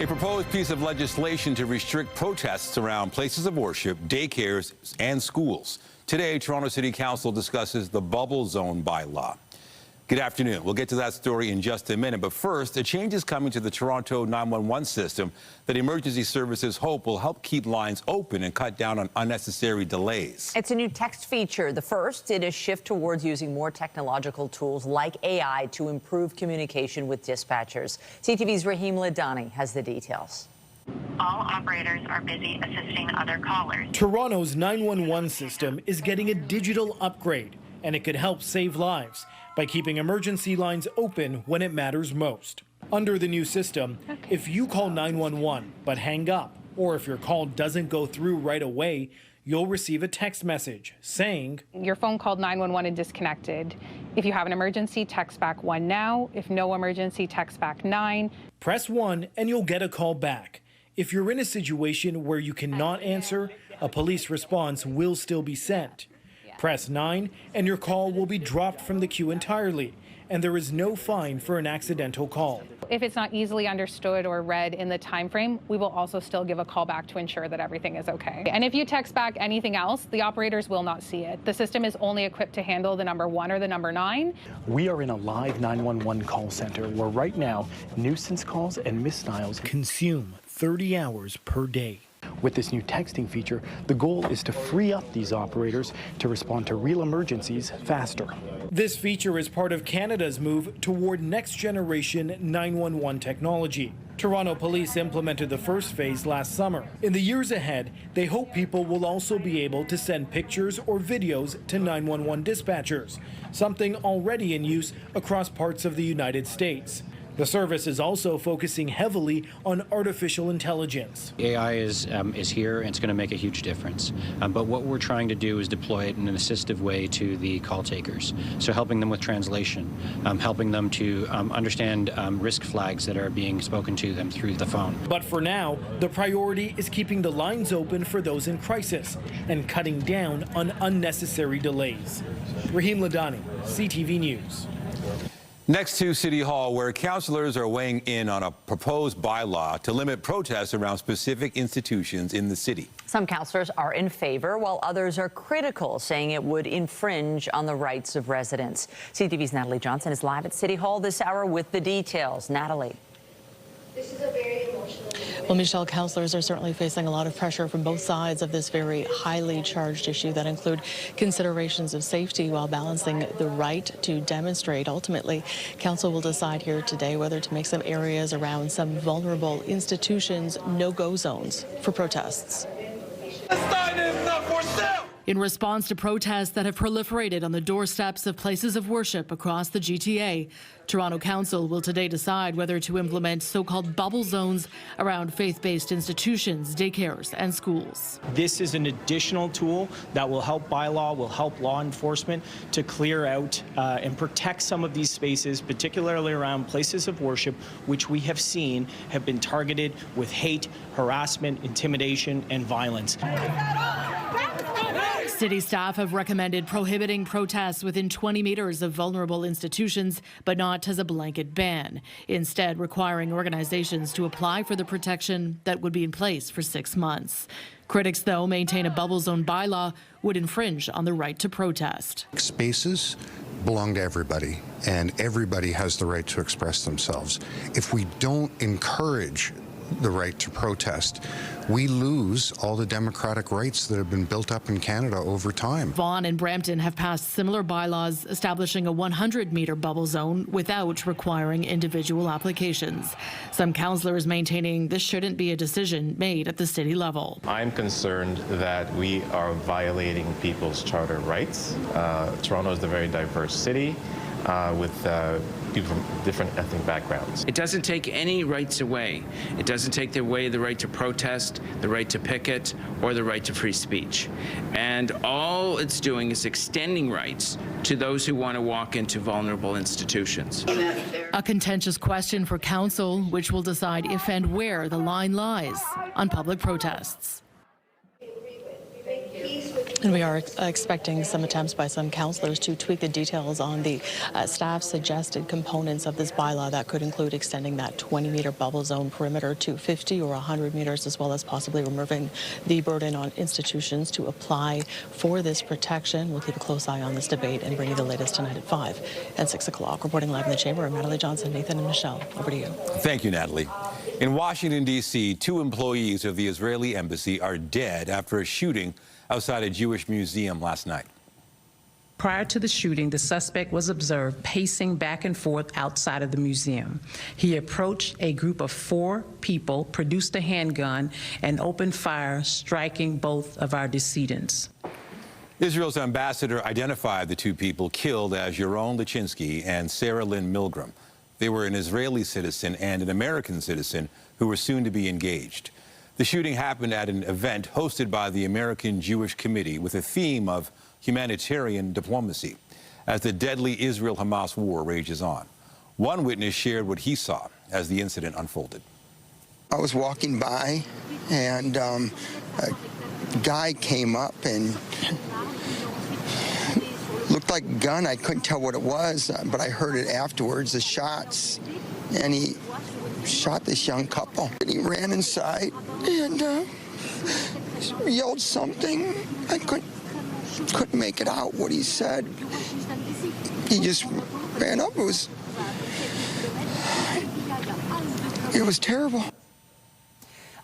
A proposed piece of legislation to restrict protests around places of worship, daycares, and schools. Today, Toronto City Council discusses the bubble zone bylaw. Good afternoon. We'll get to that story in just a minute. But first, a change is coming to the Toronto 911 system that emergency services hope will help keep lines open and cut down on unnecessary delays. It's a new text feature. The first in a shift towards using more technological tools like AI to improve communication with dispatchers. CTV's Rahim Ladani has the details. All operators are busy assisting other callers. Toronto's 911 system is getting a digital upgrade, and it could help save lives by keeping emergency lines open when it matters most. Under the new system, if you call 911 but hang up, or if your call doesn't go through right away, you'll receive a text message saying, "Your phone called 911 and disconnected. If you have an emergency, text back 1 now. If no emergency, text back 9. Press 1 and you'll get a call back. If you're in a situation where you cannot answer, a police response will still be sent. Press 9 and your call will be dropped from the queue entirely, and there is no fine for an accidental call. If it's not easily understood or read in the time frame, we will also still give a call back to ensure that everything is okay. And if you text back anything else, the operators will not see it. The system is only equipped to handle the number 1 or the number 9. We are in a live 911 call center where right now nuisance calls and misdials Consume 30 hours per day. With this new texting feature, the goal is to free up these operators to respond to real emergencies faster. This feature is part of Canada's move toward next-generation 911 technology. Toronto Police implemented the first phase last summer. In the years ahead, they hope people will also be able to send pictures or videos to 911 dispatchers, something already in use across parts of the United States. The service is also focusing heavily on artificial intelligence. AI is here, and it's going to make a huge difference. But what we're trying to do is deploy it in an assistive way to the call takers. So helping them with translation, helping them to understand risk flags that are being spoken to them through the phone. But for now, the priority is keeping the lines open for those in crisis and cutting down on unnecessary delays. Rahim Ladani, CTV News. Next to City Hall, where councillors are weighing in on a proposed bylaw to limit protests around specific institutions in the city. Some councillors are in favor, while others are critical, saying it would infringe on the rights of residents. CTV's Natalie Johnson is live at City Hall this hour with the details. Natalie. This is a very emotional moment. Well, Michelle, councillors are certainly facing a lot of pressure from both sides of this very highly charged issue that include considerations of safety while balancing the right to demonstrate. Ultimately, council will decide here today whether to make some areas around some vulnerable institutions no-go zones for protests. In response to protests that have proliferated on the doorsteps of places of worship across the GTA, Toronto Council will today decide whether to implement so-called bubble zones around faith-based institutions, daycares, and schools. This is an additional tool that will help bylaw, will help law enforcement to clear out and protect some of these spaces, particularly around places of worship, which we have seen have been targeted with hate, harassment, intimidation, and violence. City staff have recommended prohibiting protests within 20 meters of vulnerable institutions, but not as a blanket ban. Instead, requiring organizations to apply for the protection that would be in place for 6 months. Critics, though, maintain a bubble zone bylaw would infringe on the right to protest. Spaces belong to everybody, and everybody has the right to express themselves. If we don't encourage the right to protest, we lose all the democratic rights that have been built up in Canada over time. Vaughan and Brampton have passed similar bylaws establishing a 100-meter bubble zone without requiring individual applications. Some councillors maintaining this shouldn't be a decision made at the city level. I'm concerned that we are violating people's charter rights. Toronto is a very diverse city with different ethnic backgrounds. It doesn't take any rights away. It doesn't take away the right to protest, the right to picket, or the right to free speech. And all it's doing is extending rights to those who want to walk into vulnerable institutions. A contentious question for council, which will decide if and where the line lies on public protests. And we are expecting some attempts by some councillors to tweak the details on the staff's suggested components of this bylaw that could include extending that 20-metre bubble zone perimeter to 50 or 100 metres, as well as possibly removing the burden on institutions to apply for this protection. We'll keep a close eye on this debate and bring you the latest tonight at 5 and 6 o'clock. Reporting live in the chamber, I'm Natalie Johnson, Nathan and Michelle. Over to you. Thank you, Natalie. In Washington, D.C., 2 employees of the Israeli embassy are dead after a shooting outside a Jewish museum last night. Prior to the shooting, the suspect was observed pacing back and forth outside of the museum. He approached a group of 4 people, produced a handgun, and opened fire, striking both of our decedents. Israel's ambassador identified the 2 people killed as Yaron Lachinsky and Sarah Lynn Milgram. They were an Israeli citizen and an American citizen who were soon to be engaged. The shooting happened at an event hosted by the American Jewish Committee with a theme of humanitarian diplomacy as the deadly Israel-Hamas war rages on. One witness shared what he saw as the incident unfolded. I was walking by and a guy came up and looked like a gun. I couldn't tell what it was, but I heard it afterwards, the shots, and he shot this young couple. And he ran inside and yelled something. I couldn't make it out what he said. He just ran up. It was terrible.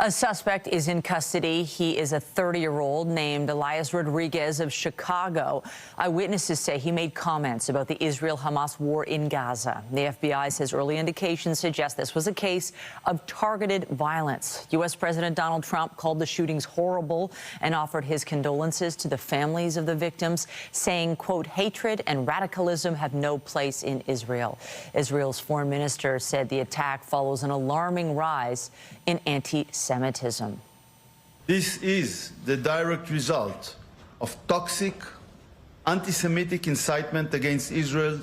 A suspect is in custody. He is a 30-year-old named Elias Rodriguez of Chicago. Eyewitnesses say he made comments about the Israel-Hamas war in Gaza. The FBI says early indications suggest this was a case of targeted violence. U.S. President Donald Trump called the shootings horrible and offered his condolences to the families of the victims, saying, quote, hatred and radicalism have no place in Israel. Israel's foreign minister said the attack follows an alarming rise in anti-Semitism. This is the direct result of toxic anti-Semitic incitement against Israel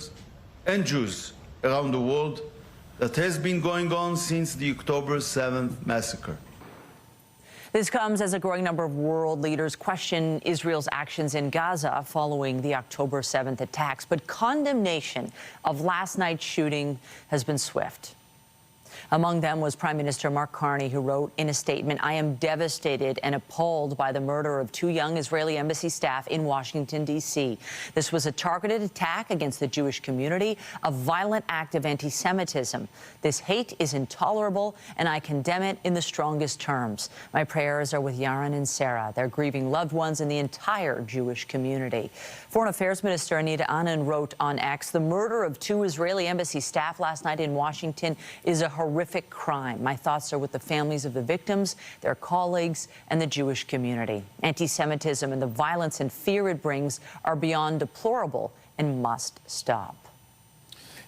and Jews around the world that has been going on since the October 7th massacre. This comes as a growing number of world leaders question Israel's actions in Gaza following the October 7th attacks. But condemnation of last night's shooting has been swift. Among them was Prime Minister Mark Carney, who wrote in a statement, "I am devastated and appalled by the murder of 2 young Israeli embassy staff in Washington, D.C. This was a targeted attack against the Jewish community, a violent act of anti-Semitism. This hate is intolerable, and I condemn it in the strongest terms. My prayers are with Yaron and Sarah, their grieving loved ones, and the entire Jewish community." Foreign Affairs Minister Anita Anand wrote on X, "The murder of 2 Israeli embassy staff last night in Washington is a horrific crime. My thoughts are with the families of the victims, their colleagues, and the Jewish community. Anti-Semitism and the violence and fear it brings are beyond deplorable and must stop."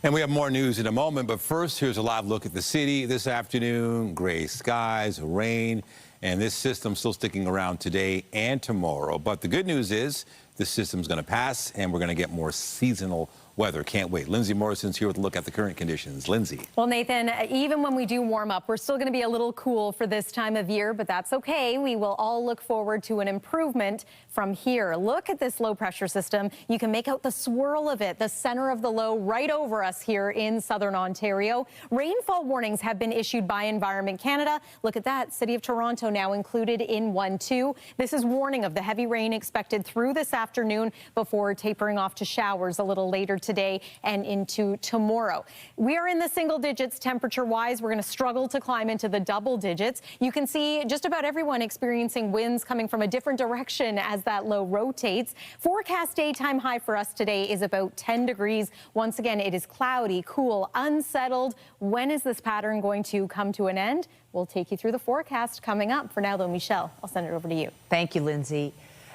And we have more news in a moment, but first, here's a live look at the city this afternoon. Gray skies, rain, and this system still sticking around today and tomorrow. But the good news is this system's going to pass, and we're going to get more seasonal weather. Can't wait. Lindsay Morrison's here with a look at the current conditions. Lindsay. Well, Nathan, even when we do warm up, we're still going to be a little cool for this time of year, but that's okay. We will all look forward to an improvement from here. Look at this low pressure system. You can make out the swirl of it, the center of the low right over us here in southern Ontario. Rainfall warnings have been issued by Environment Canada. Look at that. City of Toronto now included in 1, 2. This is warning of the heavy rain expected through this afternoon before tapering off to showers a little later today and into tomorrow. We are in the single digits temperature-wise. We're going to struggle to climb into the double digits. You can see just about everyone experiencing winds coming from a different direction as that low rotates. Forecast daytime high for us today is about 10 degrees. Once again, it is cloudy, cool, unsettled. When is this pattern going to come to an end? We'll take you through the forecast coming up. For now, though, Michelle, I'll send it over to you. Thank you, Lindsay.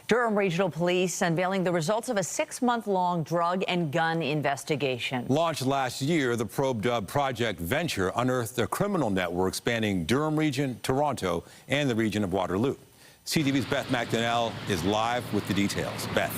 Durham Regional Police unveiling the results of a 6-month-long drug and gun investigation. Launched last year, the probe dubbed Project Venture unearthed a criminal network spanning Durham Region, Toronto, and the region of Waterloo. CTV's Beth MacDonnell is live with the details. Beth.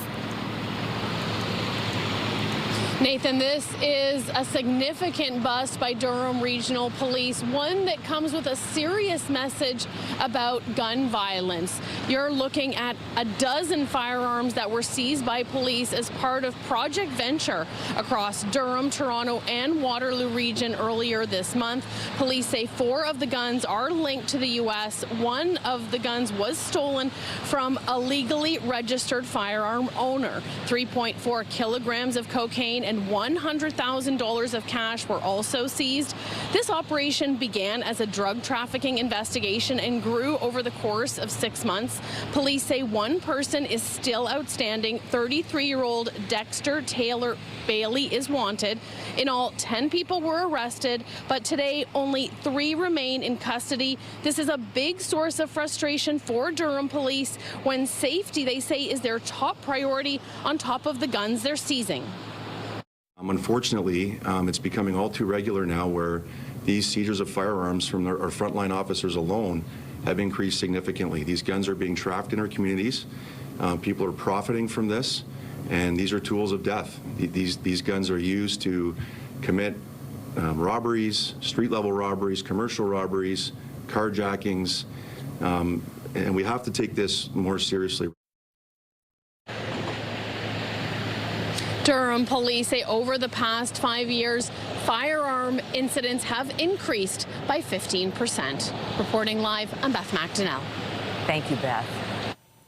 Nathan, this is a significant bust by Durham Regional Police, one that comes with a serious message about gun violence. You're looking at a dozen firearms that were seized by police as part of Project Venture across Durham, Toronto, and Waterloo region earlier this month. Police say 4 of the guns are linked to the U.S. One of the guns was stolen from a legally registered firearm owner. 3.4 kilograms of cocaine and $100,000 of cash were also seized. This operation began as a drug trafficking investigation and grew over the course of 6 months. Police say one person is still outstanding. 33-year-old Dexter Taylor Bailey is wanted. In all, 10 people were arrested, but today only 3 remain in custody. This is a big source of frustration for Durham Police when safety, they say, is their top priority on top of the guns they're seizing. Unfortunately, it's becoming all too regular now where these seizures of firearms from our frontline officers alone have increased significantly. These guns are being trafficked in our communities. People are profiting from this, and these are tools of death. These guns are used to commit robberies, street-level robberies, commercial robberies, carjackings, and we have to take this more seriously. Durham Police say over the past 5 years, firearm incidents have increased by 15%. Reporting live, I'm Beth MacDonnell. Thank you, Beth.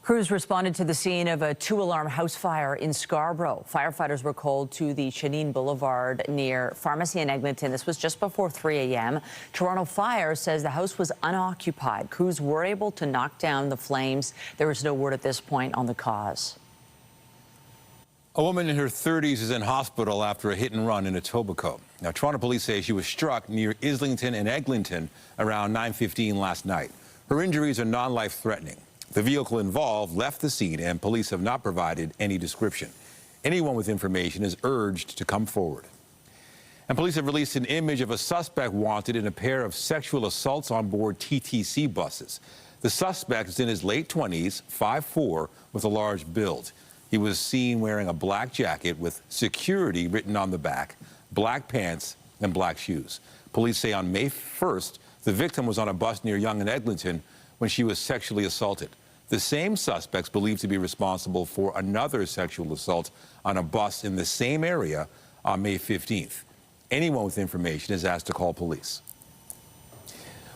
Crews responded to the scene of a 2-alarm house fire in Scarborough. Firefighters were called to the Chenine Boulevard near Pharmacy in Eglinton. This was just before 3 a.m. Toronto Fire says the house was unoccupied. Crews were able to knock down the flames. There is no word at this point on the cause. A woman in her 30s is in hospital after a hit and run in Etobicoke. Now, Toronto police say she was struck near Islington and Eglinton around 9:15 last night. Her injuries are non-life-threatening. The vehicle involved left the scene, and police have not provided any description. Anyone with information is urged to come forward. And police have released an image of a suspect wanted in a pair of sexual assaults on board TTC buses. The suspect is in his late 20s, 5'4", with a large build. He was seen wearing a black jacket with security written on the back, black pants, and black shoes. Police say on May 1st, the victim was on a bus near Yonge and Eglinton when she was sexually assaulted. The same suspects believed to be responsible for another sexual assault on a bus in the same area on May 15th. Anyone with information is asked to call police.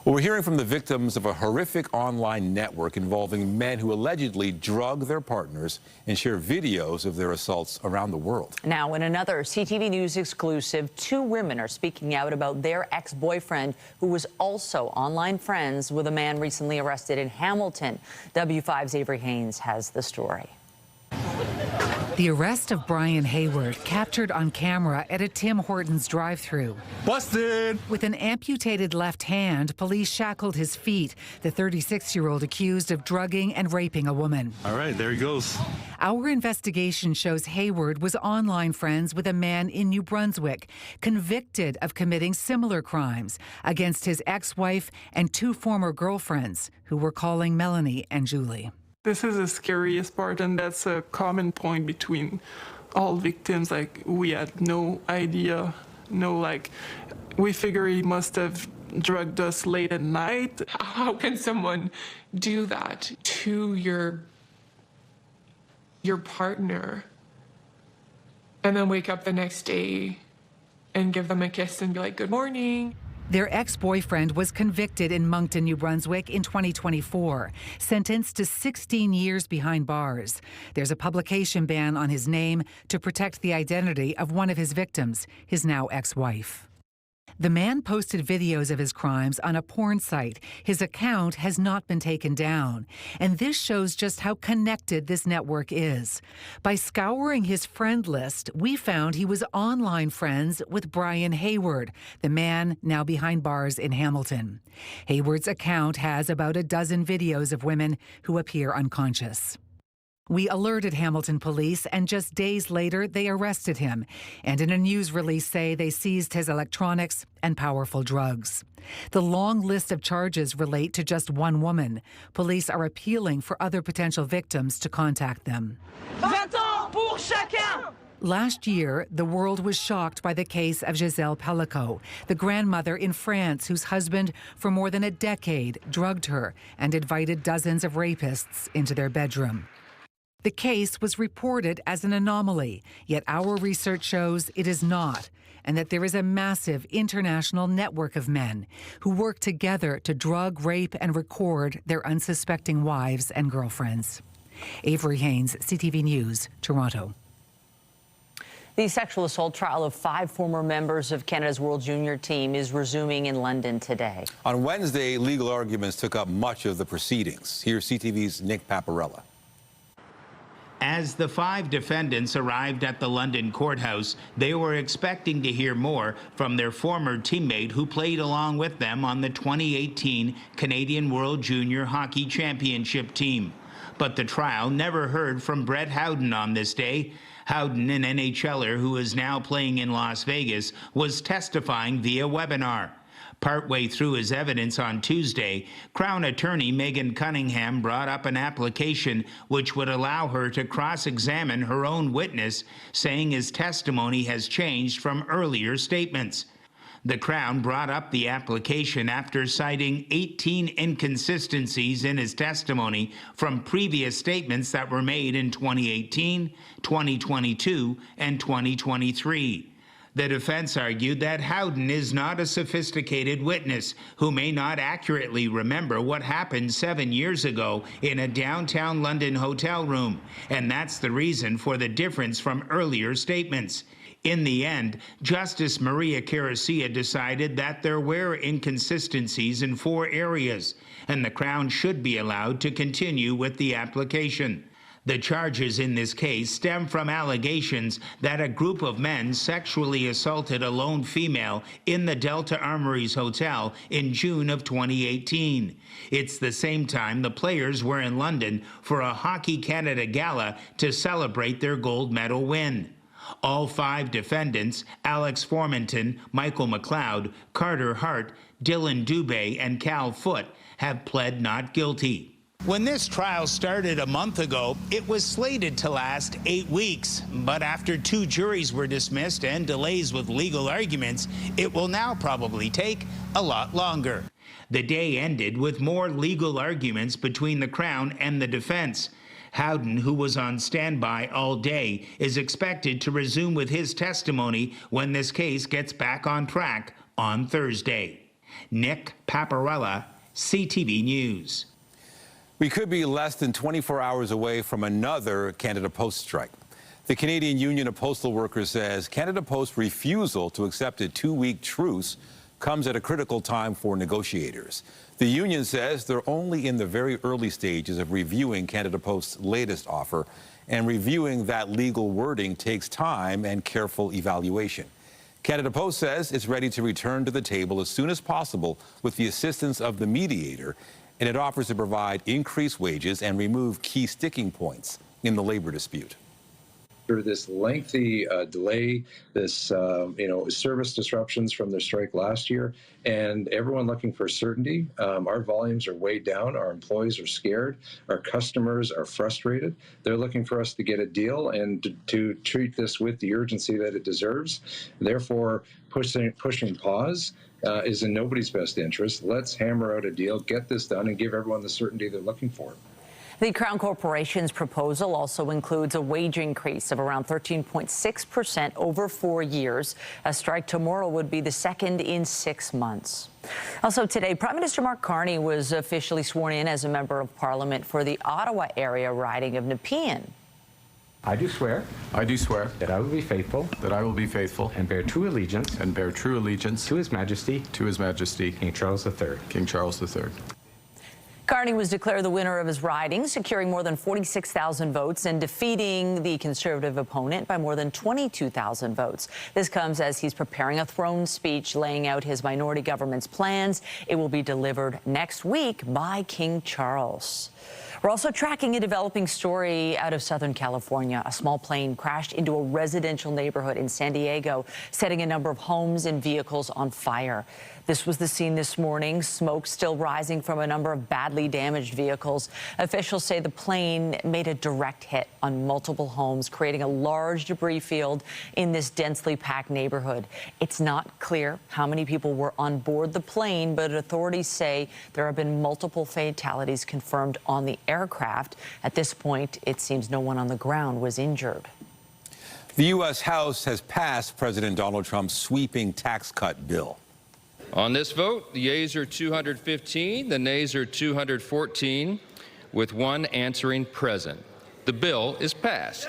Well, we're hearing from the victims of a horrific online network involving men who allegedly drug their partners and share videos of their assaults around the world. Now, in another CTV News exclusive, 2 women are speaking out about their ex-boyfriend who was also online friends with a man recently arrested in Hamilton. W5's Avery Haynes has the story. The arrest of Brian Hayward, captured on camera at a Tim Hortons drive-thru. Busted! With an amputated left hand, police shackled his feet, the 36-year-old accused of drugging and raping a woman. All right, there he goes. Our investigation shows Hayward was online friends with a man in New Brunswick, convicted of committing similar crimes against his ex-wife and 2 former girlfriends, who we're calling Melanie and Julie. This is the scariest part, and that's a common point between all victims. Like, we had no idea, we figure he must have drugged us late at night. How can someone do that to your partner and then wake up the next day and give them a kiss and be like, good morning? Their ex-boyfriend was convicted in Moncton, New Brunswick in 2024, sentenced to 16 years behind bars. There's a publication ban on his name to protect the identity of one of his victims, his now ex-wife. The man posted videos of his crimes on a porn site. His account has not been taken down. And this shows just how connected this network is. By scouring his friend list, we found he was online friends with Brian Hayward, the man now behind bars in Hamilton. Hayward's account has about a dozen videos of women who appear unconscious. We alerted Hamilton police, and just days later, they arrested him, and in a news release say they seized his electronics and powerful drugs. The long list of charges relate to just one woman. Police are appealing for other potential victims to contact them. 20 ans pour chacun! Last year, the world was shocked by the case of Gisèle Pellico, the grandmother in France whose husband, for more than a decade, drugged her and invited dozens of rapists into their bedroom. The case was reported as an anomaly, yet our research shows it is not, and that there is a massive international network of men who work together to drug, rape, and record their unsuspecting wives and girlfriends. Avery Haynes, CTV News, Toronto. The sexual assault trial of 5 former members of Canada's World Junior team is resuming in London today. On Wednesday, legal arguments took up much of the proceedings. Here's CTV's Nick Paparella. As the 5 defendants arrived at the London courthouse, they were expecting to hear more from their former teammate who played along with them on the 2018 Canadian World Junior Hockey Championship team. But the trial never heard from Brett Howden on this day. Howden, an NHLer who is now playing in Las Vegas, was testifying via webinar. Partway through his evidence on Tuesday, Crown attorney Megan Cunningham brought up an application which would allow her to cross-examine her own witness, saying his testimony has changed from earlier statements. The Crown brought up the application after citing 18 inconsistencies in his testimony from previous statements that were made in 2018, 2022, and 2023. The defense argued that Howden is not a sophisticated witness who may not accurately remember what happened 7 years ago in a downtown London hotel room, and that's the reason for the difference from earlier statements. In the end, Justice Maria Caraccia decided that there were inconsistencies in 4 areas, and the Crown should be allowed to continue with the application. The charges in this case stem from allegations that a group of men sexually assaulted a lone female in the Delta Armories Hotel in June of 2018. It's the same time the players were in London for a Hockey Canada gala to celebrate their gold medal win. All 5 defendants, Alex Formanton, Michael McLeod, Carter Hart, Dylan Dubé, and Cal Foote, have pled not guilty. When this trial started a month ago, it was slated to last 8 weeks. But after 2 juries were dismissed and delays with legal arguments, it will now probably take a lot longer. The day ended with more legal arguments between the Crown and the defense. Howden, who was on standby all day, is expected to resume with his testimony when this case gets back on track on Thursday. Nick Paparella, CTV News. We could be less than 24 hours away from another Canada Post strike. The Canadian Union of Postal Workers says Canada Post's refusal to accept a 2-week truce comes at a critical time for negotiators. The union says they're only in the very early stages of reviewing Canada Post's latest offer, and reviewing that legal wording takes time and careful evaluation. Canada Post says it's ready to return to the table as soon as possible with the assistance of the mediator, and it offers to provide increased wages and remove key sticking points in the labor dispute. After this lengthy delay, this service disruptions from the strike last year, and everyone looking for certainty, our volumes are way down. Our employees are scared. Our customers are frustrated. They're looking for us to get a deal and to treat this with the urgency that it deserves. Therefore, pushing pause is in nobody's best interest. Let's hammer out a deal, get this done, and give everyone the certainty they're looking for. The Crown Corporation's proposal also includes a wage increase of around 13.6% over 4 years. A strike tomorrow would be the second in 6 months. Also today, Prime Minister Mark Carney was officially sworn in as a member of Parliament for the Ottawa area riding of Nepean. I do swear. I do swear. That I will be faithful. That I will be faithful. And bear true allegiance. And bear true allegiance. To His Majesty. To His Majesty. King Charles III. King Charles III. Carney was declared the winner of his riding, securing more than 46,000 votes and defeating the Conservative opponent by more than 22,000 votes. This comes as he's preparing a throne speech laying out his minority government's plans. It will be delivered next week by King Charles. We're also tracking a developing story out of Southern California. A small plane crashed into a residential neighborhood in San Diego, setting a number of homes and vehicles on fire. This was the scene this morning. Smoke still rising from a number of badly damaged vehicles. Officials say the plane made a direct hit on multiple homes, creating a large debris field in this densely packed neighborhood. It's not clear how many people were on board the plane, but authorities say there have been multiple fatalities confirmed on the aircraft. At this point, it seems no one on the ground was injured. The U.S. House has passed President Donald Trump's sweeping tax cut bill. On this vote, the yeas are 215, the nays are 214, with one answering present. The bill is passed.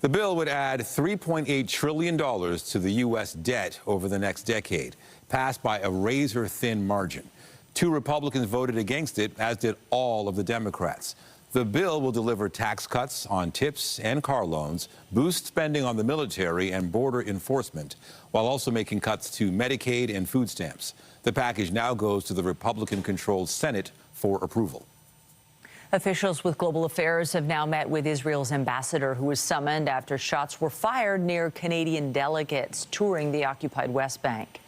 The bill would add $3.8 trillion to the U.S. debt over the next decade, passed by a razor-thin margin. 2 Republicans voted against it, as did all of the Democrats. The bill will deliver tax cuts on tips and car loans, boost spending on the military and border enforcement, while also making cuts to Medicaid and food stamps. The package now goes to the Republican-controlled Senate for approval. Officials with global affairs have now met with Israel's ambassador, who was summoned after shots were fired near Canadian delegates touring the occupied West Bank.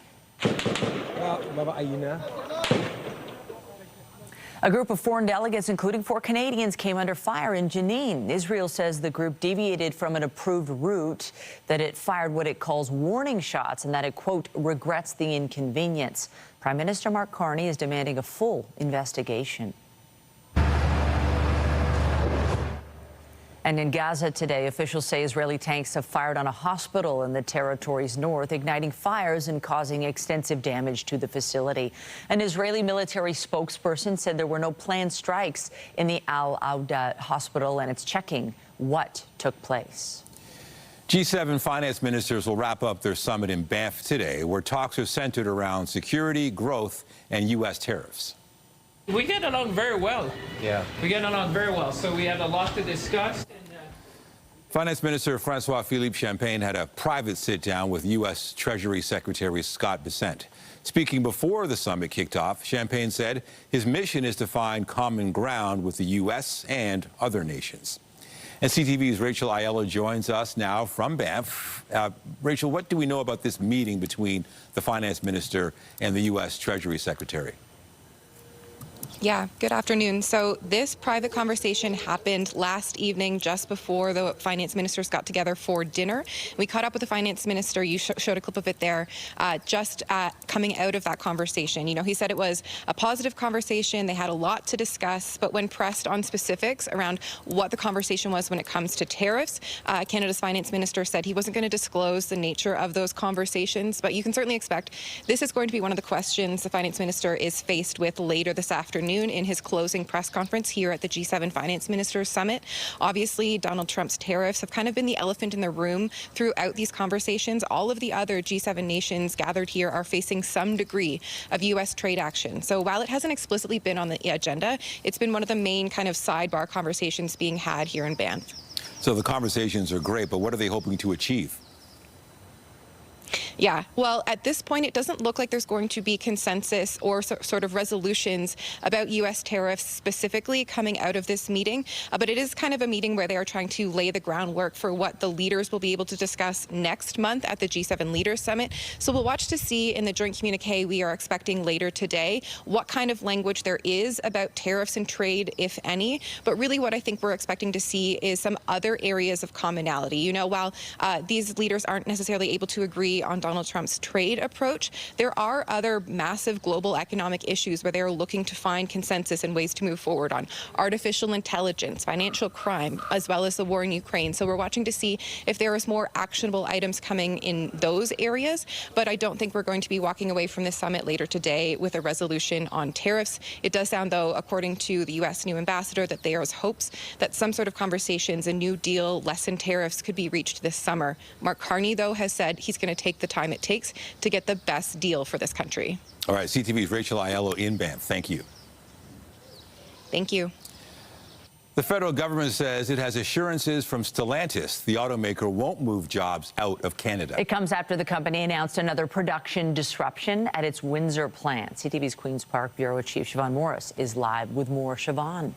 A group of foreign delegates, including 4 Canadians, came under fire in Jenin. Israel says the group deviated from an approved route, that it fired what it calls warning shots, and that it, quote, regrets the inconvenience. Prime Minister Mark Carney is demanding a full investigation. And in Gaza today, officials say Israeli tanks have fired on a hospital in the territory's north, igniting fires and causing extensive damage to the facility. An Israeli military spokesperson said there were no planned strikes in the Al-Auda hospital, and it's checking what took place. G7 finance ministers will wrap up their summit in Banff today, where talks are centered around security, growth, and U.S. tariffs. We get along very well. Yeah. We get along very well, so we have a lot to discuss. Finance Minister Francois-Philippe Champagne had a private sit-down with U.S. Treasury Secretary Scott Bessent. Speaking before the summit kicked off, Champagne said his mission is to find common ground with the U.S. and other nations. And CTV's Rachel Aiello joins us now from Banff. Rachel, what do we know about this meeting between the Finance Minister and the U.S. Treasury Secretary? Yeah, good afternoon. So this private conversation happened last evening just before the finance ministers got together for dinner. We caught up with the finance minister. You showed a clip of it there, just coming out of that conversation. You know, he said it was a positive conversation. They had a lot to discuss, but when pressed on specifics around what the conversation was when it comes to tariffs, Canada's finance minister said he wasn't going to disclose the nature of those conversations, but you can certainly expect this is going to be one of the questions the finance minister is faced with later this afternoon in his closing press conference here at the G7 Finance Ministers Summit. Obviously, Donald Trump's tariffs have kind of been the elephant in the room throughout these conversations. All of the other G7 nations gathered here are facing some degree of U.S. trade action. So while it hasn't explicitly been on the agenda, it's been one of the main kind of sidebar conversations being had here in Banff. So the conversations are great, but what are they hoping to achieve? Yeah, well, at this point, it doesn't look like there's going to be consensus or sort of resolutions about U.S. tariffs specifically coming out of this meeting. But it is kind of a meeting where they are trying to lay the groundwork for what the leaders will be able to discuss next month at the G7 Leaders Summit. So we'll watch to see in the joint communique we are expecting later today what kind of language there is about tariffs and trade, if any. But really what I think we're expecting to see is some other areas of commonality. You know, while these leaders aren't necessarily able to agree on Donald Trump's trade approach, there are other massive global economic issues where they are looking to find consensus and ways to move forward on artificial intelligence, financial crime, as well as the war in Ukraine. So we're watching to see if there is more actionable items coming in those areas. But I don't think we're going to be walking away from this summit later today with a resolution on tariffs. It does sound, though, according to the U.S. new ambassador, that there is hopes that some sort of conversations, a new deal, lessen tariffs could be reached this summer. Mark Carney, though, has said he's going to take the time it takes to get the best deal for this country. All right, CTV's Rachel Aiello in Banff. Thank you. Thank you. The federal government says it has assurances from Stellantis the automaker won't move jobs out of Canada. It comes after the company announced another production disruption at its Windsor plant. CTV's Queen's Park Bureau Chief Siobhan Morris is live with more. Siobhan.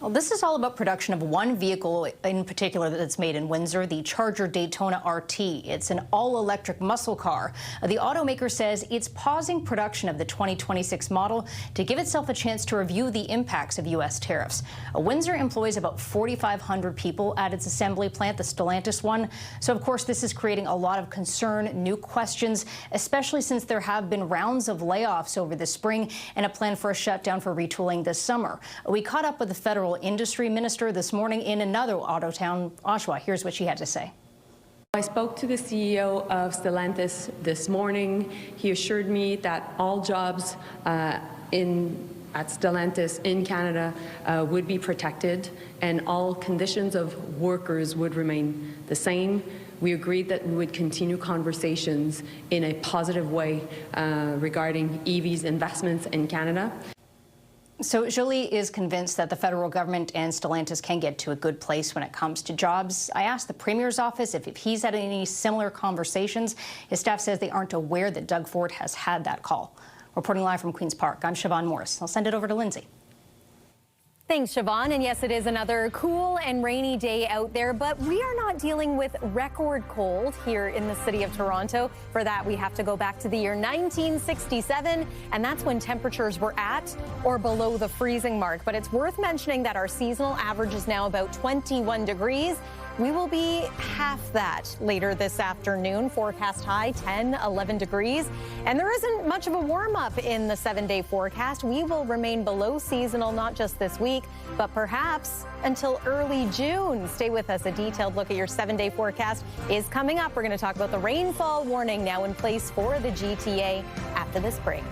Well, this is all about production of one vehicle in particular that's made in Windsor, the Charger Daytona RT. It's an all-electric muscle car. The automaker says it's pausing production of the 2026 model to give itself a chance to review the impacts of U.S. tariffs. Windsor employs about 4,500 people at its assembly plant, the Stellantis one. So, of course, this is creating a lot of concern, new questions, especially since there have been rounds of layoffs over the spring and a plan for a shutdown for retooling this summer. We caught up with the federal industry minister this morning in another auto town, Oshawa. Here's what she had to say. I spoke to the CEO of Stellantis this morning. He assured me that all jobs at Stellantis in Canada would be protected and all conditions of workers would remain the same. We agreed that we would continue conversations in a positive way regarding EVs investments in Canada. So Jolie is convinced that the federal government and Stellantis can get to a good place when it comes to jobs. I asked the Premier's office if he's had any similar conversations. His staff says they aren't aware that Doug Ford has had that call. Reporting live from Queen's Park, I'm Siobhan Morris. I'll send it over to Lindsay. Thanks, Siobhan. And yes, it is another cool and rainy day out there, but we are not dealing with record cold here in the city of Toronto. For that, we have to go back to the year 1967, and that's when temperatures were at or below the freezing mark. But it's worth mentioning that our seasonal average is now about 21 degrees. We will be half that later this afternoon. Forecast high 10, 11 degrees. And there isn't much of a warm up in the 7-day forecast. We will remain below seasonal, not just this week, but perhaps until early June. Stay with us. A detailed look at your 7-day forecast is coming up. We're going to talk about the rainfall warning now in place for the GTA after this break.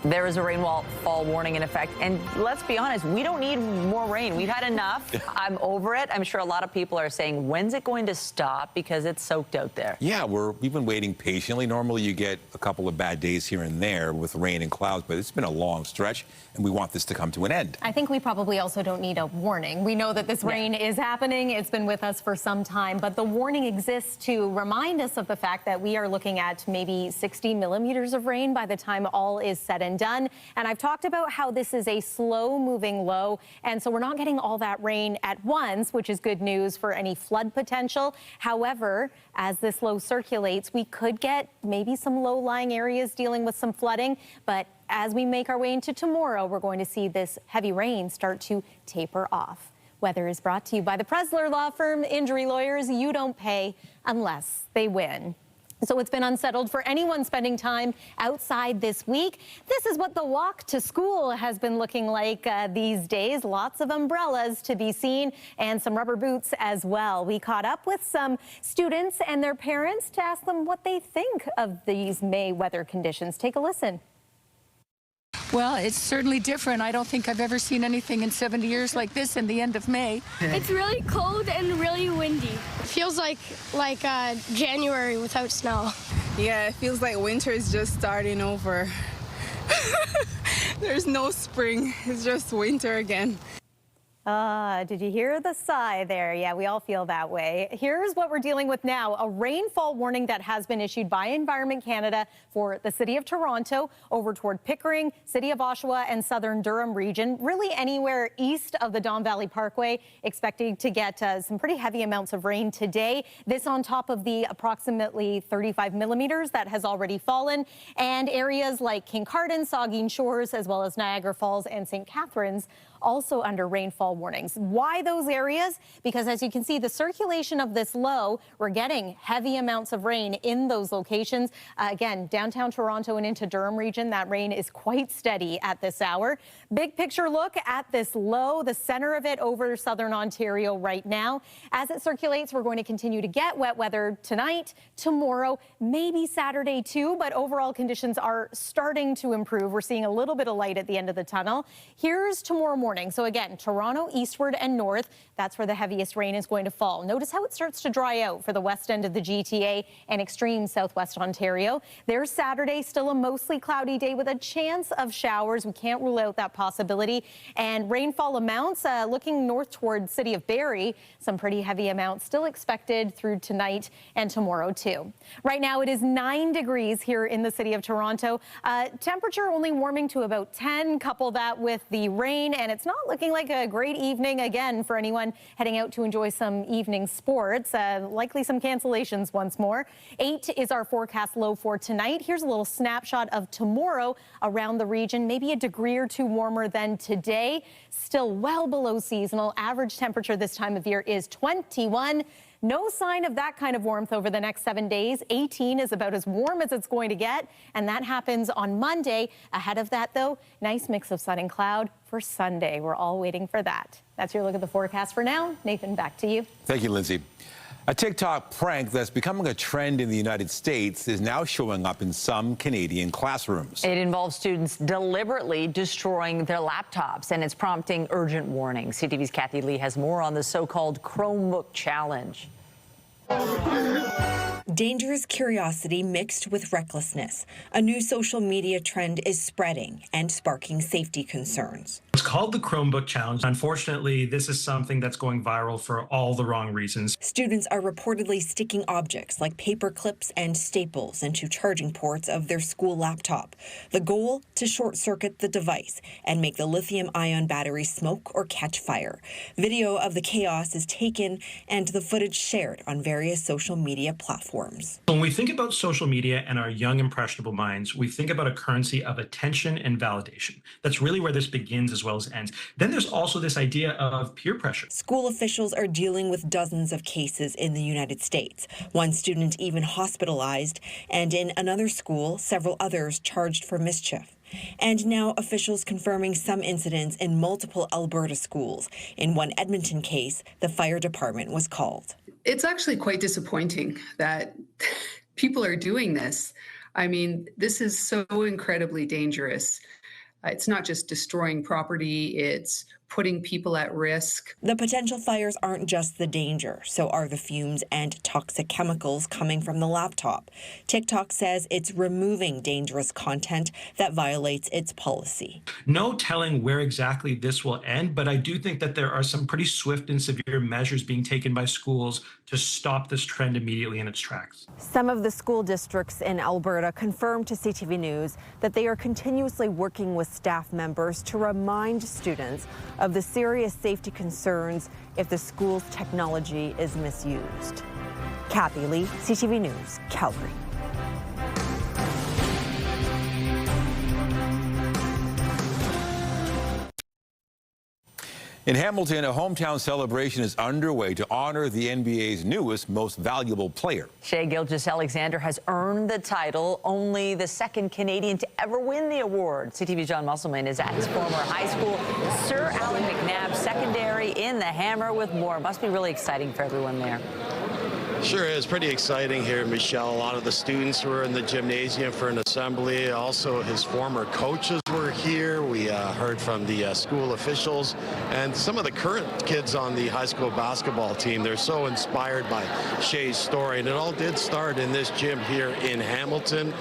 There is a rainfall warning in effect. And let's be honest, we don't need more rain. We've had enough. I'm over it. I'm sure a lot of people are saying, when's it going to stop? Because it's soaked out there. Yeah, we've been waiting patiently. Normally you get a couple of bad days here and there with rain and clouds, but it's been a long stretch, and we want this to come to an end. I think we probably also don't need a warning. We know that this rain is happening. It's been with us for some time, but the warning exists to remind us of the fact that we are looking at maybe 60 millimeters of rain by the time all is said and done. And I've talked about how this is a slow moving low, and so we're not getting all that rain at once, which is good news for any flood potential. However, as this low circulates, we could get maybe some low-lying areas dealing with some flooding, but as we make our way into tomorrow, we're going to see this heavy rain start to taper off. Weather is brought to you by the Presler Law Firm. Injury lawyers, you don't pay unless they win. So it's been unsettled for anyone spending time outside this week. This is what the walk to school has been looking like these days. Lots of umbrellas to be seen and some rubber boots as well. We caught up with some students and their parents to ask them what they think of these May weather conditions. Take a listen. Well, it's certainly different. I don't think I've ever seen anything in 70 years like this in the end of May. It's really cold and really windy. It feels like January without snow. Yeah, it feels like winter is just starting over. There's no spring. It's just winter again. Did you hear the sigh there? Yeah, we all feel that way. Here's what we're dealing with now. A rainfall warning that has been issued by Environment Canada for the City of Toronto over toward Pickering, City of Oshawa, and southern Durham region. Really anywhere east of the Don Valley Parkway, expecting to get some pretty heavy amounts of rain today. This on top of the approximately 35 millimeters that has already fallen. And areas like Kincardine, Saugeen Shores, as well as Niagara Falls and St. Catharines also under rainfall warnings. Why those areas? Because as you can see, the circulation of this low, we're getting heavy amounts of rain in those locations. Again, downtown Toronto and into Durham region, that rain is quite steady at this hour. Big picture look at this low, the center of it over southern Ontario right now. As it circulates, we're going to continue to get wet weather tonight, tomorrow, maybe Saturday too, but overall conditions are starting to improve. We're seeing a little bit of light at the end of the tunnel. Here's tomorrow morning. So again, Toronto Toronto, eastward and north. That's where the heaviest rain is going to fall. Notice how it starts to dry out for the west end of the GTA and extreme southwest Ontario. There's Saturday, still a mostly cloudy day with a chance of showers. We can't rule out that possibility. And rainfall amounts looking north toward City of Barrie. Some pretty heavy amounts still expected through tonight and tomorrow too. Right now it is 9 degrees here in the city of Toronto. Temperature only warming to about 10. Couple that with the rain, and it's not looking like a great evening again for anyone heading out to enjoy some evening sports. Likely some cancellations once more. 8 is our forecast low for tonight. Here's a little snapshot of tomorrow around the region. Maybe a degree or two warmer than today. Still well below seasonal. Average temperature this time of year is 21. No sign of that kind of warmth over the next 7 days. 18 is about as warm as it's going to get, and that happens on Monday. Ahead of that, though, nice mix of sun and cloud for Sunday. We're all waiting for that. That's your look at the forecast for now. Nathan, back to you. Thank you, Lindsay. A TikTok prank that's becoming a trend in the United States is now showing up in some Canadian classrooms. It involves students deliberately destroying their laptops, and it's prompting urgent warnings. CTV's Kathy Lee has more on the so-called Chromebook challenge. Dangerous curiosity mixed with recklessness. A new social media trend is spreading and sparking safety concerns. It's called the Chromebook Challenge. Unfortunately, this is something that's going viral for all the wrong reasons. Students are reportedly sticking objects like paper clips and staples into charging ports of their school laptop. The goal? To short-circuit the device and make the lithium-ion battery smoke or catch fire. Video of the chaos is taken and the footage shared on various social media platforms. When we think about social media and our young, impressionable minds, we think about a currency of attention and validation. That's really where this begins as well as ends. Then there's also this idea of peer pressure. School officials are dealing with dozens of cases in the United States. One student even hospitalized, and in another school, several others charged for mischief. And now officials confirming some incidents in multiple Alberta schools. In one Edmonton case, the fire department was called. It's actually quite disappointing that people are doing this. I mean, this is so incredibly dangerous. It's not just destroying property, it's putting people at risk. The potential fires aren't just the danger, so are the fumes and toxic chemicals coming from the laptop. TikTok says it's removing dangerous content that violates its policy. No telling where exactly this will end, but I do think that there are some pretty swift and severe measures being taken by schools to stop this trend immediately in its tracks. Some of the school districts in Alberta confirmed to CTV News that they are continuously working with staff members to remind students of the serious safety concerns if the school's technology is misused. Kathy Lee, CTV News, Calgary. In Hamilton, a hometown celebration is underway to honor the NBA's newest, most valuable player. Shai Gilgeous-Alexander has earned the title, only the second Canadian to ever win the award. CTV's John Musselman is at his former high school, Sir Allan McNabb Secondary in the Hammer with more. Must be really exciting for everyone there. Sure is. Pretty exciting here, Michelle. A lot of the students were in the gymnasium for an assembly. Also, his former coaches were here. We heard from the school officials and some of the current kids on the high school basketball team. They're so inspired by Shai's story. And it all did start in this gym here in Hamilton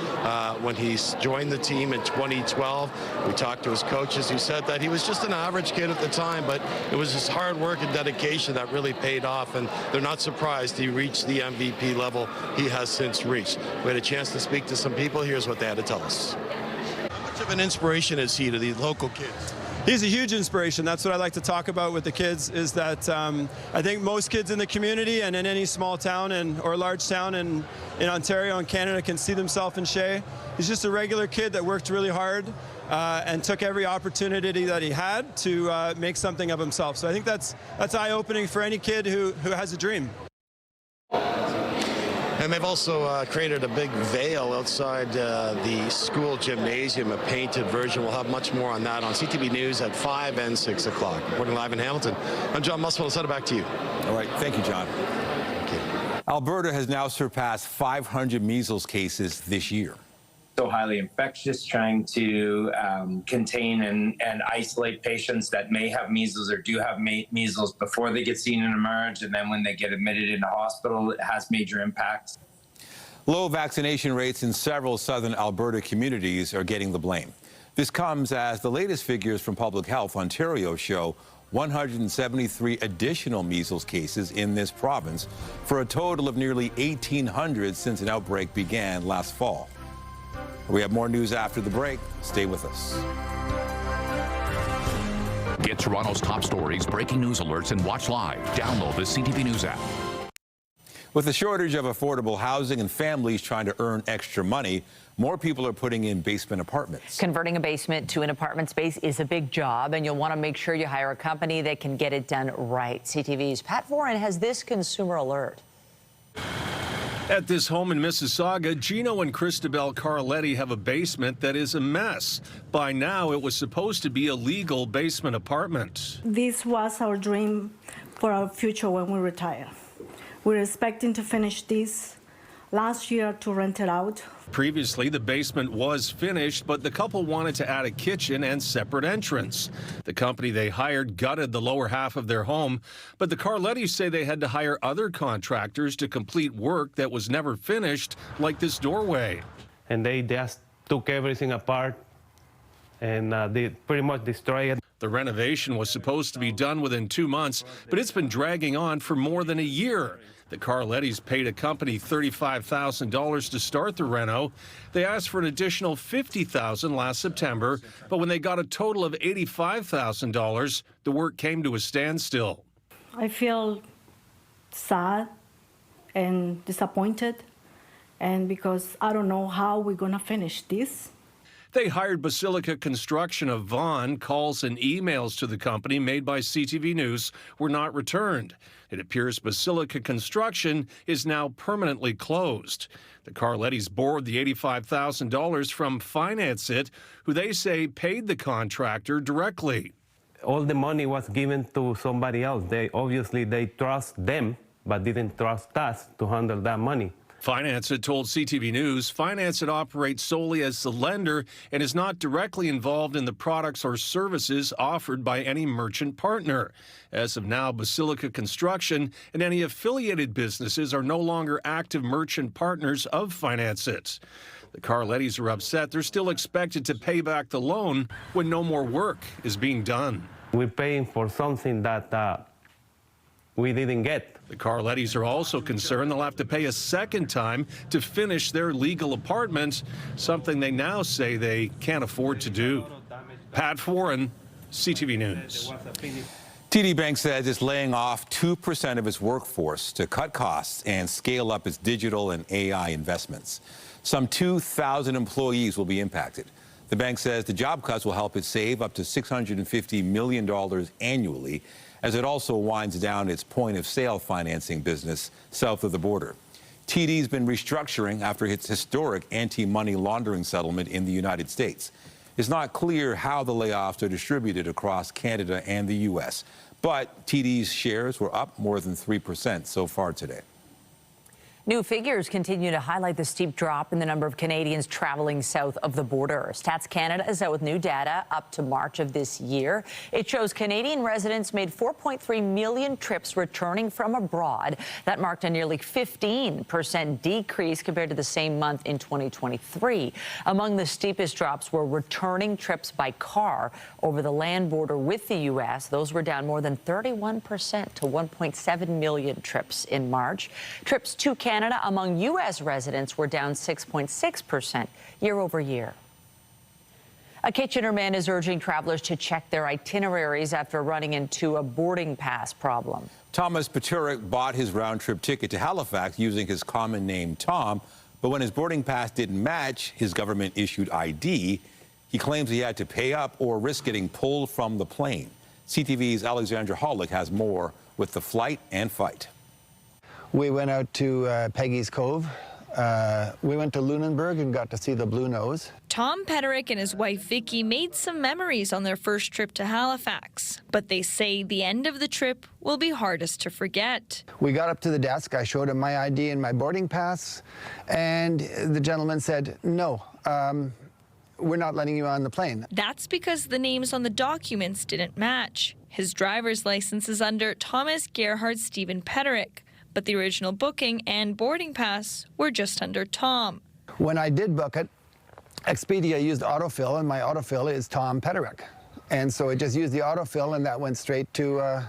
when he joined the team in 2012. We talked to his coaches who said that he was just an average kid at the time, but it was his hard work and dedication that really paid off. And they're not surprised he reached the MVP level he has since reached. We had a chance to speak to some people. Here's what they had to tell us. How much of an inspiration is he to the local kids? He's a huge inspiration. That's what I like to talk about with the kids, is that I think most kids in the community and in any small town or large town in Ontario and Canada can see themselves in Shai. He's just a regular kid that worked really hard and took every opportunity that he had to make something of himself. So I think that's eye-opening for any kid who has a dream. And they've also created a big veil outside the school gymnasium, a painted version. We'll have much more on that on CTV News at 5 and 6 o'clock. Reporting live in Hamilton, I'm John Muswell. I'll send it back to you. All right. Thank you, John. Thank you. Alberta has now surpassed 500 measles cases this year. so highly infectious, trying to contain and isolate patients that may have measles or do have measles before they get seen and emerge, and then when they get admitted into hospital, it has major impacts. Low vaccination rates in several southern Alberta communities are getting the blame. This comes as the latest figures from Public Health Ontario show 173 additional measles cases in this province, for a total of nearly 1,800 since an outbreak began last fall. We have more news after the break. Stay with us. Get Toronto's top stories, breaking news alerts, and watch live. Download the CTV News app. With the shortage of affordable housing and families trying to earn extra money, more people are putting in basement apartments. Converting a basement to an apartment space is a big job, and you'll want to make sure you hire a company that can get it done right. CTV's Pat Foran has this consumer alert. At this home in Mississauga, Gino and Christabel Carletti have a basement that is a mess. By now, it was supposed to be a legal basement apartment. This was our dream for our future when we retire. We're expecting to finish this last year to rent it out. Previously, the basement was finished, but the couple wanted to add a kitchen and separate entrance. The company they hired gutted the lower half of their home, but the Carlettis say they had to hire other contractors to complete work that was never finished, like this doorway. And they just took everything apart and they pretty much destroyed it. The renovation was supposed to be done within 2 months, but it's been dragging on for more than a year. The Carlettis paid a company $35,000 to start the reno. They asked for an additional $50,000 last September, but when they got a total of $85,000, the work came to a standstill. I feel sad and disappointed, and because I don't know how we're gonna finish this. They hired Basilica Construction of Vaughan. Calls and emails to the company made by CTV News were not returned. It appears Basilica Construction is now permanently closed. The Carlettis borrowed the $85,000 from Finance It, who they say paid the contractor directly. All the money was given to somebody else. They trust them, but didn't trust us to handle that money. Finance It told CTV News Finance It operates solely as the lender and is not directly involved in the products or services offered by any merchant partner. As of now, Basilica Construction and any affiliated businesses are no longer active merchant partners of Finance It. The Carlettis are upset they're still expected to pay back the loan when no more work is being done. We're paying for something that we didn't get. The Carlettis are also concerned they'll have to pay a second time to finish their legal apartment, something they now say they can't afford to do. Pat Foran, CTV News. TD Bank says it's laying off 2% of its workforce to cut costs and scale up its digital and AI investments. Some 2,000 employees will be impacted. The bank says the job cuts will help it save up to $650 million annually, as it also winds down its point-of-sale financing business south of the border. TD's been restructuring after its historic anti-money laundering settlement in the United States. It's not clear how the layoffs are distributed across Canada and the U.S., but TD's shares were up more than 3% so far today. New figures continue to highlight the steep drop in the number of Canadians traveling south of the border. Stats Canada is out with new data up to March of this year. It shows Canadian residents made 4.3 million trips returning from abroad. That marked a nearly 15% decrease compared to the same month in 2023. Among the steepest drops were returning trips by car over the land border with the U.S. Those were down more than 31% to 1.7 million trips in March. Trips to Canada among U.S. residents were down 6.6% year over year. A Kitchener man is urging travelers to check their itineraries after running into a boarding pass problem. Thomas Paturek bought his round-trip ticket to Halifax using his common name Tom, but when his boarding pass didn't match his government-issued ID, he claims he had to pay up or risk getting pulled from the plane. CTV's Alexandra Hollick has more with the flight and fight. We went out to Peggy's Cove. We went to Lunenburg and got to see the Blue Nose. Tom Patrick and his wife Vicky made some memories on their first trip to Halifax, but they say the end of the trip will be hardest to forget. We got up to the desk, I showed him my ID and my boarding pass, and the gentleman said, "No, we're not letting you on the plane. That's because the names on the documents didn't match. His driver's license is under Thomas Gerhard Stephen Petterick, but the original booking and boarding pass were just under Tom. When I did book it, Expedia used autofill, and my autofill is Tom Petterick. And so it just used the autofill, and that went straight to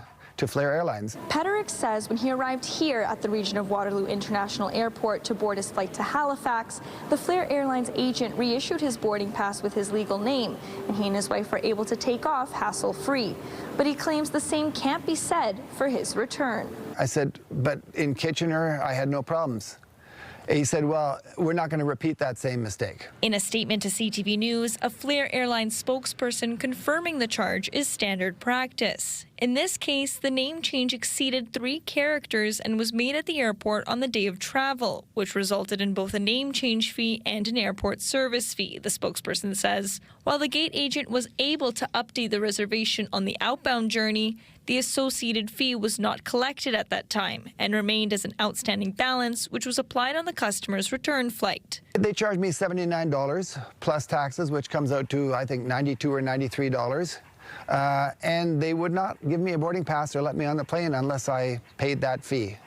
Flair Airlines. Petterick says when he arrived here at the region of Waterloo International Airport to board his flight to Halifax, the Flair Airlines agent reissued his boarding pass with his legal name, and he and his wife were able to take off hassle-free. But he claims the same can't be said for his return. I said, but in Kitchener, I had no problems. He said, well, we're not going to repeat that same mistake. In a statement to CTV News, a Flair Airlines spokesperson confirming the charge is standard practice. In this case, the name change exceeded 3 characters and was made at the airport on the day of travel, which resulted in both a name change fee and an airport service fee, the spokesperson says. While the gate agent was able to update the reservation on the outbound journey, the associated fee was not collected at that time and remained as an outstanding balance, which was applied on the customer's return flight. They charged me $79 plus taxes, which comes out to, I think, $92 or $93. And they would not give me a boarding pass or let me on the plane unless I paid that fee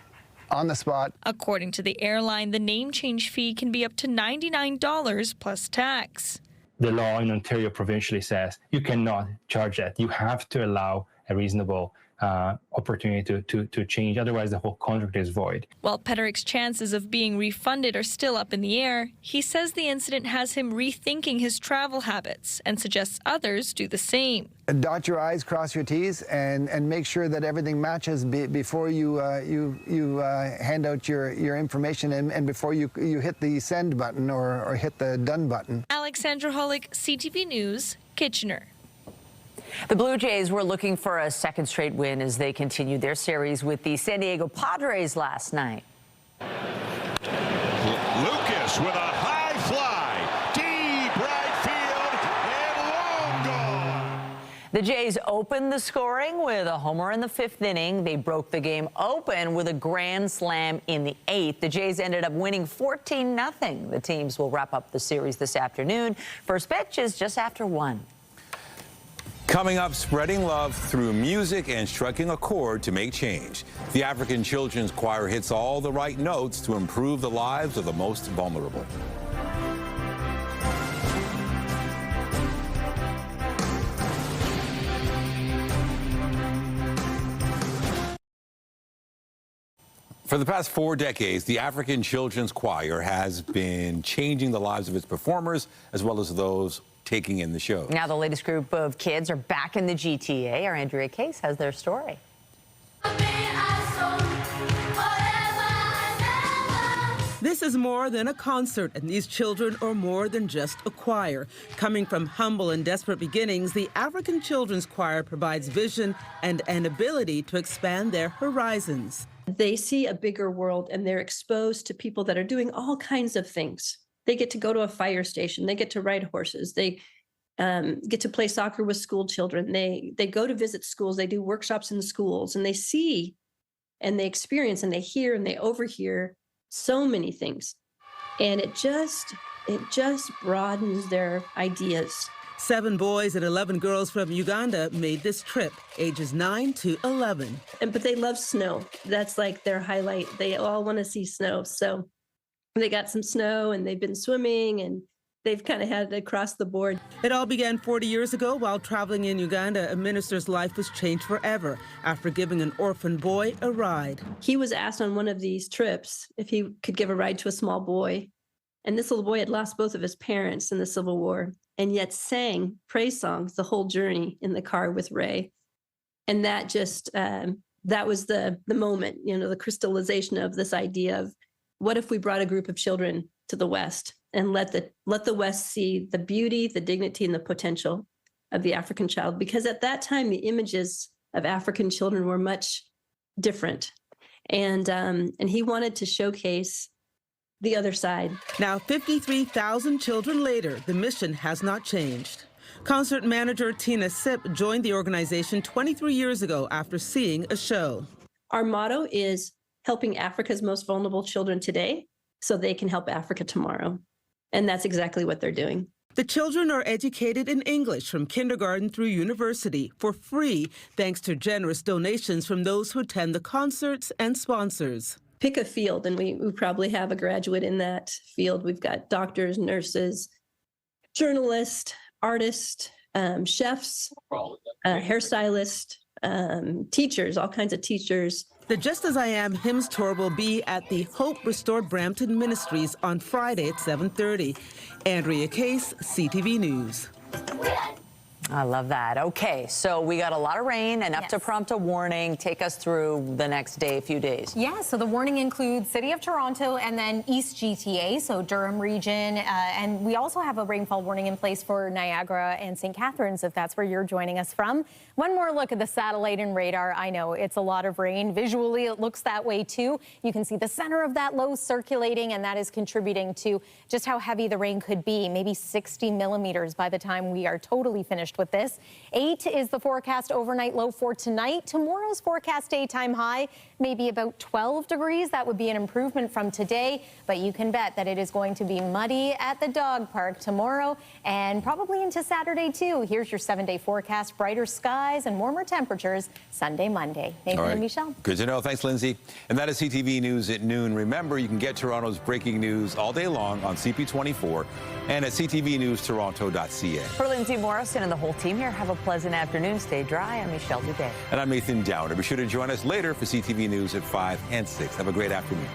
on the spot. According to the airline, the name change fee can be up to $99 plus tax. The law in Ontario provincially says you cannot charge that. You have to allow a reasonable opportunity to change. Otherwise, the whole contract is void. While Petterick's chances of being refunded are still up in the air, he says the incident has him rethinking his travel habits and suggests others do the same. Dot your I's, cross your T's, and make sure that everything matches before you hand out your information and before you hit the send button or hit the done button. Alexandra Hollick, CTV News, Kitchener. The Blue Jays were looking for a second straight win as they continued their series with the San Diego Padres last night. Lucas with a high fly, deep right field, and long gone. The Jays opened the scoring with a homer in the 5th inning. They broke the game open with a grand slam in the 8th. The Jays ended up winning 14-0. The teams will wrap up the series this afternoon. First pitch is just after 1. Coming up, spreading love through music and striking a chord to make change. The African Children's Choir hits all the right notes to improve the lives of the most vulnerable. For the past 4 decades, the African Children's Choir has been changing the lives of its performers as well as those taking in the show. Now the latest group of kids are back in the GTA. Our Andrea Case has their story. This is more than a concert, and these children are more than just a choir. Coming from humble and desperate beginnings, the African Children's Choir provides vision and an ability to expand their horizons. They see a bigger world, and they're exposed to people that are doing all kinds of things. They get to go to a fire station. They get to ride horses. They get to play soccer with school children. They go to visit schools. They do workshops in schools, and they see and they experience and they hear and they overhear so many things. And it just broadens their ideas. 7 boys and 11 girls from Uganda made this trip, ages 9 to 11. But they love snow. That's like their highlight. They all want to see snow. So they got some snow and they've been swimming and they've kind of had it across the board. It all began 40 years ago while traveling in Uganda. A minister's life was changed forever after giving an orphan boy a ride. He was asked on one of these trips if he could give a ride to a small boy. And this little boy had lost both of his parents in the Civil War and yet sang praise songs the whole journey in the car with Ray. And that just, that was the moment, you know, the crystallization of this idea of what if we brought a group of children to the West and let the West see the beauty, the dignity, and the potential of the African child? Because at that time, the images of African children were much different. And he wanted to showcase the other side. Now, 53,000 children later, the mission has not changed. Concert manager Tina Sipp joined the organization 23 years ago after seeing a show. Our motto is helping Africa's most vulnerable children today so they can help Africa tomorrow. And that's exactly what they're doing. The children are educated in English from kindergarten through university for free, thanks to generous donations from those who attend the concerts and sponsors. Pick a field, and we probably have a graduate in that field. We've got doctors, nurses, journalists, artists, chefs, hairstylists, teachers, all kinds of teachers. The Just As I Am hymns tour will be at the Hope Restored Brampton Ministries on Friday at 7:30. Andrea Case, CTV News. I love that. Okay, so we got a lot of rain, enough to prompt a warning. Take us through the next few days. Yeah, so the warning includes City of Toronto and then East GTA, so Durham region. And we also have a rainfall warning in place for Niagara and St. Catharines, if that's where you're joining us from. One more look at the satellite and radar. I know it's a lot of rain. Visually, it looks that way too. You can see the center of that low circulating, and that is contributing to just how heavy the rain could be, maybe 60 millimeters by the time we are totally finished with this. 8 is the forecast overnight low for tonight. Tomorrow's forecast daytime high, maybe about 12 degrees. That would be an improvement from today, but you can bet that it is going to be muddy at the dog park tomorrow and probably into Saturday too. Here's your 7-day forecast. Brighter skies and warmer temperatures Sunday, Monday. Nathan and Michelle. Good to know. Thanks, Lindsay. And that is CTV News at noon. Remember, you can get Toronto's breaking news all day long on CP24 and at ctvnewstoronto.ca. For Lindsay Morrison and the whole team here, have a pleasant afternoon. Stay dry. I'm Michelle Duday. And I'm Nathan Downer. Be sure to join us later for CTV News at 5 and 6. Have a great afternoon.